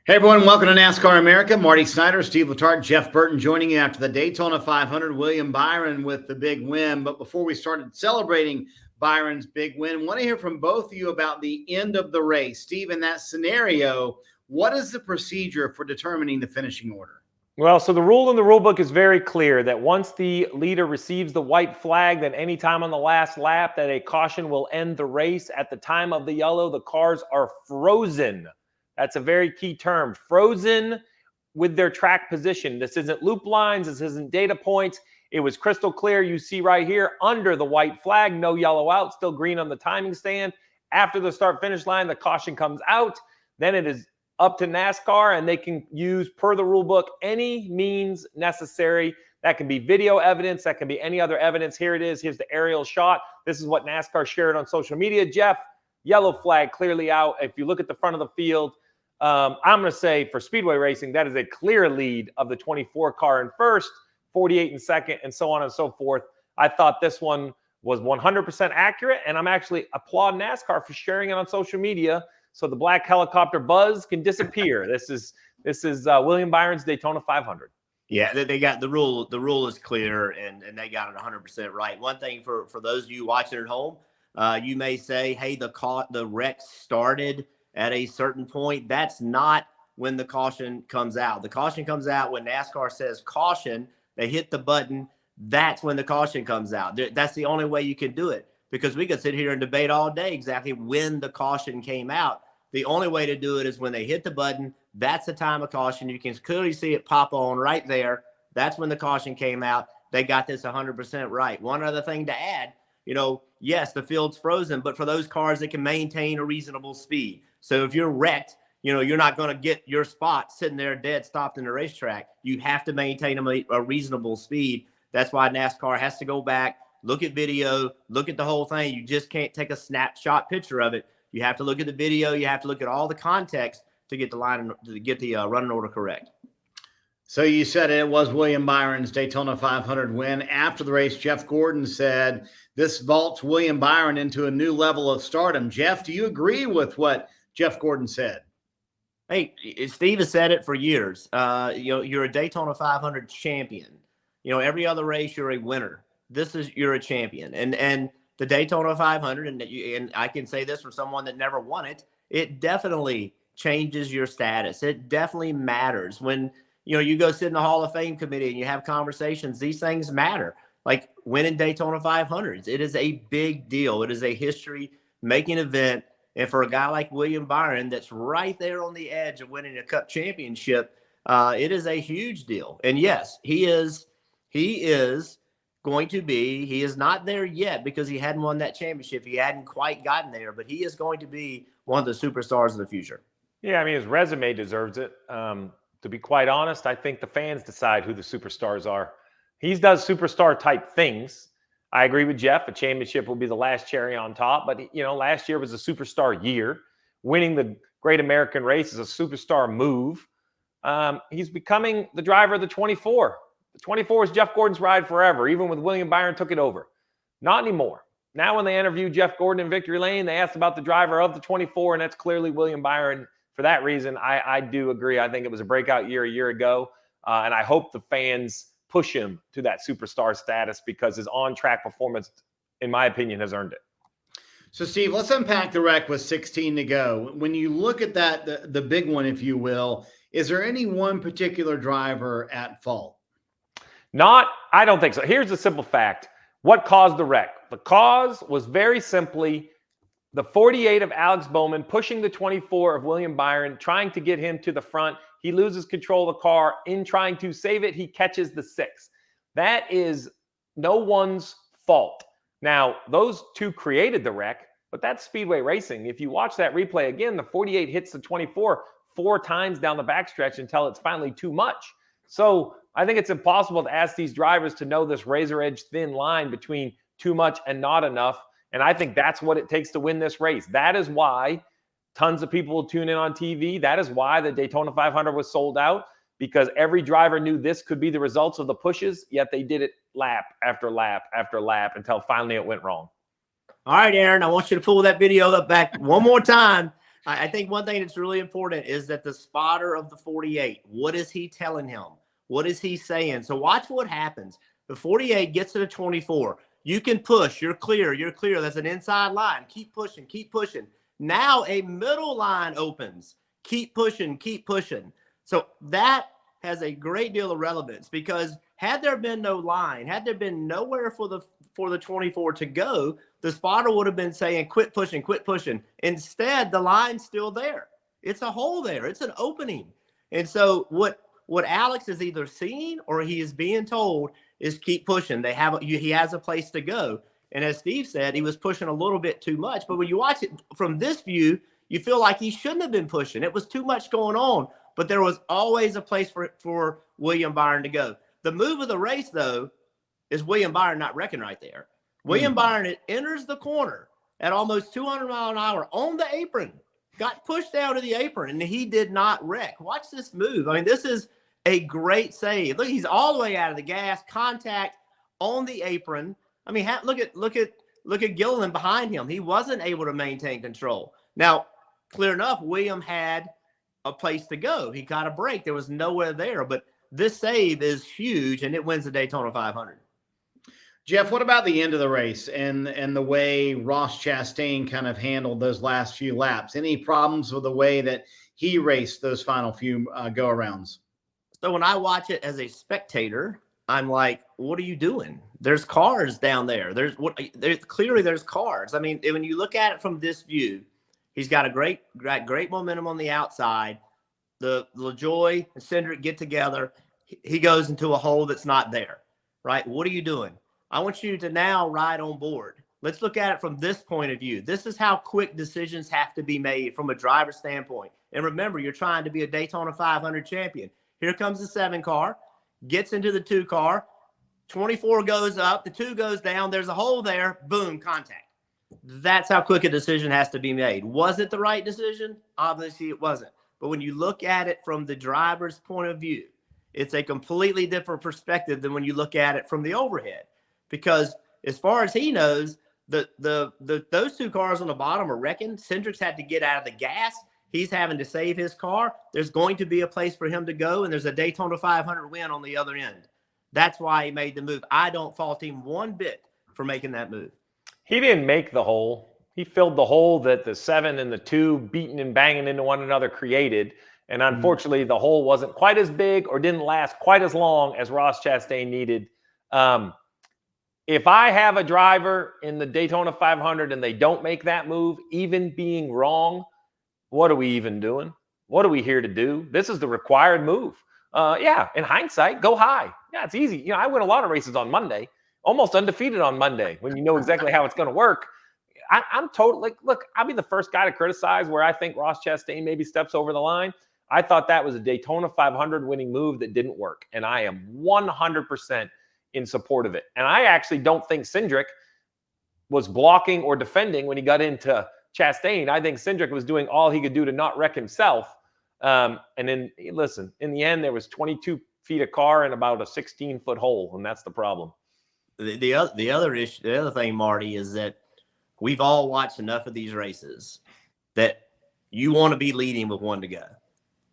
Hey everyone, welcome to NASCAR America. Marty Snider, Steve Letarte, Jeff Burton joining you after the Daytona 500. William Byron with the big win. But before we started celebrating Byron's big win, I want to hear from both of you about the end of the race. Steve, in that scenario, what is the procedure for determining the finishing order? Well, so the rule in the rule book is very clear that once the leader receives the white flag, then any time on the last lap that a caution will end the race. At the time of the yellow, the cars are frozen. That's a very key term. Frozen with their track position. This isn't loop lines. This isn't data points. It was crystal clear. You see right here under the white flag, no yellow out, still green on the timing stand. After the start finish line, the caution comes out. Then it is up to NASCAR, and they can use, per the rule book, any means necessary. That can be video evidence. That can be any other evidence. Here it is. Here's the aerial shot. This is what NASCAR shared on social media. Jeff, yellow flag clearly out. If you look at the front of the field, I'm going to say for speedway racing, that is a clear lead of the 24 car in first, 48 in second, and so on and so forth. I thought this one was 100% accurate, and I'm actually applaud NASCAR for sharing it on social media so the black helicopter buzz can disappear. This is William Byron's Daytona 500. Yeah, they got the rule. The rule is clear, and they got it 100% right. One thing for those of you watching at home, you may say, hey, the wreck started at a certain point. That's not when the caution comes out. The caution comes out when NASCAR says caution. They hit the button. That's when the caution comes out. That's the only way you can do it, because we could sit here and debate all day exactly when the caution came out. The only way to do it is when they hit the button. That's the time of caution. You can clearly see it pop on right there. That's when the caution came out. They got this 100% right. One other thing to add, yes, the field's frozen, but for those cars that can maintain a reasonable speed. So if you're wrecked, you're not going to get your spot sitting there dead stopped in the racetrack. You have to maintain a reasonable speed. That's why NASCAR has to go back, look at video, look at the whole thing. You just can't take a snapshot picture of it. You have to look at the video. You have to look at all the context to get the running order correct. So you said it was William Byron's Daytona 500 win. After the race, Jeff Gordon said this vaults William Byron into a new level of stardom. Jeff, do you agree with what Jeff Gordon said? Hey, Steve has said it for years. You're a Daytona 500 champion. Every other race you're a winner. You're a champion. And the Daytona 500, and I can say this from someone that never won it, it definitely changes your status. It definitely matters. When you go sit in the Hall of Fame committee and you have conversations, these things matter. Like winning Daytona 500s, it is a big deal. It is a history-making event. And for a guy like William Byron, that's right there on the edge of winning a Cup championship, it is a huge deal. And yes, he is going to be. He is not there yet because he hadn't won that championship. He hadn't quite gotten there, but he is going to be one of the superstars of the future. Yeah, I mean, his resume deserves it. To be quite honest, I think the fans decide who the superstars are. He does superstar type things. I agree with Jeff. A championship will be the last cherry on top. But, last year was a superstar year. Winning the Great American Race is a superstar move. He's becoming the driver of the 24. The 24 is Jeff Gordon's ride forever, even when William Byron took it over. Not anymore. Now when they interviewed Jeff Gordon in Victory Lane, they asked about the driver of the 24, and that's clearly William Byron. For that reason, I do agree. I think it was a breakout year a year ago, and I hope the fans push him to that superstar status because his on-track performance, in my opinion, has earned it. So, Steve, let's unpack the wreck with 16 to go. When you look at that, the big one, if you will, is there any one particular driver at fault? I don't think so. Here's the simple fact. What caused the wreck? The cause was very simply the 48 of Alex Bowman pushing the 24 of William Byron, trying to get him to the front. He loses control of the car. In trying to save it, he catches the 6. That is no one's fault. Now, those two created the wreck, but that's speedway racing. If you watch that replay again, the 48 hits the 24 4 times down the backstretch until it's finally too much. So I think it's impossible to ask these drivers to know this razor edge thin line between too much and not enough. And I think that's what it takes to win this race. That is why tons of people will tune in on TV. That is why the Daytona 500 was sold out, because every driver knew this could be the results of the pushes, yet they did it lap after lap after lap until finally it went wrong. All right, Aaron, I want you to pull that video up back one more time I think one thing that's really important is that the spotter of the 48, what is he telling him? What is he saying? So watch what happens. The 48 gets to the 24. You can push. You're clear. You're clear. That's an inside line. Keep pushing. Keep pushing. Now a middle line opens. Keep pushing. Keep pushing. So that has a great deal of relevance, because had there been no line, had there been nowhere for the 24 to go, the spotter would have been saying, quit pushing, quit pushing. Instead, the line's still there. It's a hole there. It's an opening. And so what Alex is either seeing or he is being told is keep pushing. He has a place to go. And as Steve said, he was pushing a little bit too much. But when you watch it from this view, you feel like he shouldn't have been pushing. It was too much going on. But there was always a place for William Byron to go. The move of the race, though, is William Byron not wrecking right there. William Byron enters the corner at almost 200 miles an hour on the apron, got pushed down to the apron, and he did not wreck. Watch this move. I mean, this is a great save. Look, he's all the way out of the gas, contact on the apron. I mean, look at Gilliland behind him. He wasn't able to maintain control. Now, clear enough, William had a place to go. He got a break. There was nowhere there, but this save is huge, and it wins the Daytona 500. Jeff, what about the end of the race and the way Ross Chastain kind of handled those last few laps? Any problems with the way that he raced those final few go-arounds? So when I watch it as a spectator, I'm like, what are you doing? There's cars down there. Clearly there's cars. I mean, when you look at it from this view, he's got a great momentum on the outside. The LaJoy and Hendrick get together. He goes into a hole that's not there, right? What are you doing? I want you to now ride on board. Let's look at it from this point of view. This is how quick decisions have to be made from a driver's standpoint. And remember, you're trying to be a Daytona 500 champion. Here comes the 7 car, gets into the 2 car, 24 goes up, the 2 goes down, there's a hole there, boom, contact. That's how quick a decision has to be made. Was it the right decision? Obviously it wasn't. But when you look at it from the driver's point of view, it's a completely different perspective than when you look at it from the overhead. Because as far as he knows, those 2 cars on the bottom are wrecking. Hendrick's had to get out of the gas. He's having to save his car. There's going to be a place for him to go, and there's a Daytona 500 win on the other end. That's why he made the move. I don't fault him one bit for making that move. He didn't make the hole. He filled the hole that the 7 and the 2 beating and banging into one another created. And unfortunately, the hole wasn't quite as big or didn't last quite as long as Ross Chastain needed. If I have a driver in the Daytona 500 and they don't make that move, even being wrong, what are we even doing? What are we here to do? This is the required move. Yeah, in hindsight, go high. Yeah, it's easy. You know, I win a lot of races on Monday, almost undefeated on Monday when you know exactly how it's going to work. I'm totally, look, I'll be the first guy to criticize where I think Ross Chastain maybe steps over the line. I thought that was a Daytona 500 winning move that didn't work, and I am 100% in support of it. And I actually don't think Hendrick was blocking or defending when he got into Chastain. I think Hendrick was doing all he could do to not wreck himself. And then, listen, in the end, there was 22 feet of car and about a 16-foot hole, and that's the problem. The other thing, Marty, is that we've all watched enough of these races that you want to be leading with 1 to go,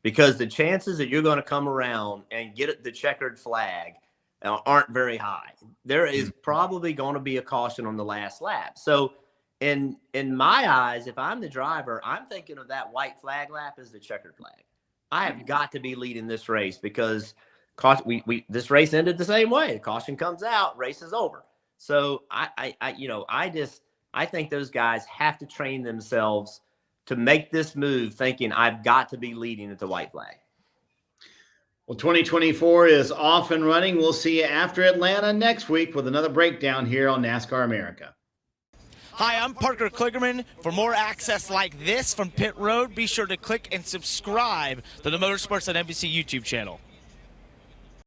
because the chances that you're going to come around and get the checkered flag aren't very high. There is probably going to be a caution on the last lap. So in my eyes, if I'm the driver, I'm thinking of that white flag lap as the checkered flag. I have got to be leading this race because this race ended the same way. The caution comes out, race is over. So I think those guys have to train themselves to make this move thinking I've got to be leading at the white flag. Well, 2024 is off and running. We'll see you after Atlanta next week with another breakdown here on NASCAR America. Hi, I'm Parker Kligerman. For more access like this from Pit Road, be sure to click and subscribe to the Motorsports on NBC YouTube channel.